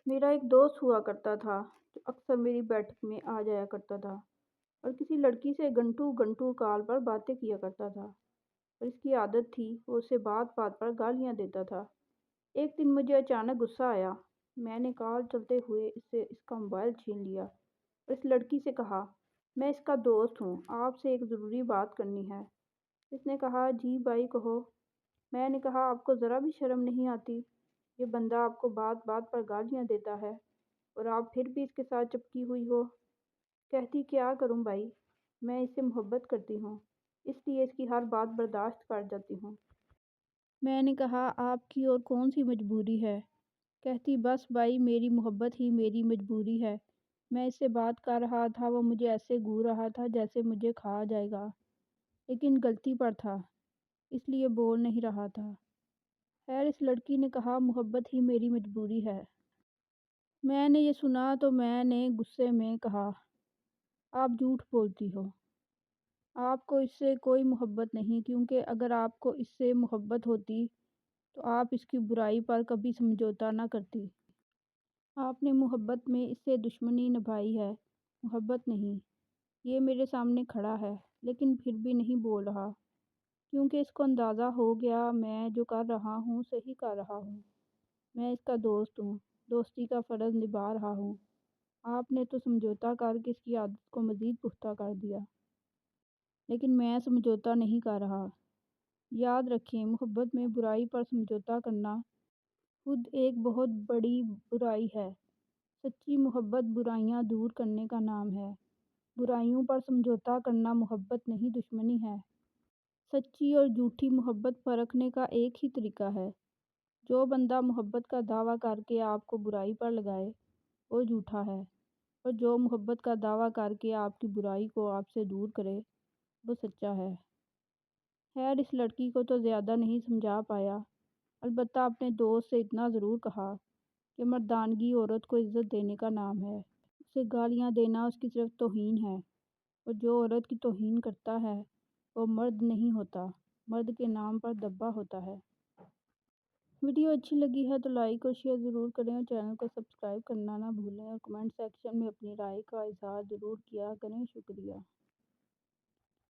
میرا ایک دوست ہوا کرتا تھا جو اکثر میری بیٹھک میں آ جایا کرتا تھا اور کسی لڑکی سے گھنٹوں گھنٹوں کال پر باتیں کیا کرتا تھا اور اس کی عادت تھی وہ اسے بات بات پر گالیاں دیتا تھا۔ ایک دن مجھے اچانک غصہ آیا۔ میں نے کال چلتے ہوئے اسے اس کا موبائل چھین لیا اور اس لڑکی سے کہا، میں اس کا دوست ہوں، آپ سے ایک ضروری بات کرنی ہے۔ اس نے کہا، جی بھائی کہو۔ میں نے کہا، آپ کو ذرا بھی شرم نہیں آتی؟ یہ بندہ آپ کو بات بات پر گالیاں دیتا ہے اور آپ پھر بھی اس کے ساتھ چپکی ہوئی ہو۔ کہتی، کیا کروں بھائی، میں اس سے محبت کرتی ہوں، اس لیے اس کی ہر بات برداشت کر جاتی ہوں۔ میں نے کہا، آپ کی اور کون سی مجبوری ہے؟ کہتی، بس بھائی میری محبت ہی میری مجبوری ہے۔ میں اس سے بات کر رہا تھا، وہ مجھے ایسے گھور رہا تھا جیسے مجھے کھا جائے گا، لیکن غلطی پر تھا، اس لیے بول نہیں رہا تھا۔ خیر اس لڑکی نے کہا، محبت ہی میری مجبوری ہے۔ میں نے یہ سنا تو میں نے غصے میں کہا، آپ جھوٹ بولتی ہو، آپ کو اس سے کوئی محبت نہیں، کیونکہ اگر آپ کو اس سے محبت ہوتی تو آپ اس کی برائی پر کبھی سمجھوتا نہ کرتی۔ آپ نے محبت میں اس سے دشمنی نبھائی ہے، محبت نہیں۔ یہ میرے سامنے کھڑا ہے لیکن پھر بھی نہیں بول رہا، کیونکہ اس کو اندازہ ہو گیا میں جو کر رہا ہوں صحیح کر رہا ہوں۔ میں اس کا دوست ہوں، دوستی کا فرض نبھا رہا ہوں۔ آپ نے تو سمجھوتا کر کے اس کی عادت کو مزید پختہ کر دیا، لیکن میں سمجھوتا نہیں کر رہا۔ یاد رکھیں، محبت میں برائی پر سمجھوتا کرنا خود ایک بہت بڑی برائی ہے۔ سچی محبت برائیاں دور کرنے کا نام ہے۔ برائیوں پر سمجھوتا کرنا محبت نہیں دشمنی ہے۔ سچی اور جھوٹی محبت پرکھنے کا ایک ہی طریقہ ہے۔ جو بندہ محبت کا دعویٰ کر کے آپ کو برائی پر لگائے وہ جھوٹا ہے، اور جو محبت کا دعویٰ کر کے آپ کی برائی کو آپ سے دور کرے وہ سچا ہے۔ خیر اس لڑکی کو تو زیادہ نہیں سمجھا پایا، البتہ اپنے دوست سے اتنا ضرور کہا کہ مردانگی عورت کو عزت دینے کا نام ہے، اسے گالیاں دینا اس کی صرف توہین ہے، اور جو عورت کی توہین کرتا ہے وہ مرد نہیں ہوتا، مرد کے نام پر دبا ہوتا ہے۔ ویڈیو اچھی لگی ہے تو لائک اور شیئر ضرور کریں اور چینل کو سبسکرائب کرنا نہ بھولیں، اور کمنٹ سیکشن میں اپنی رائے کا اظہار ضرور کیا کریں۔ شکریہ۔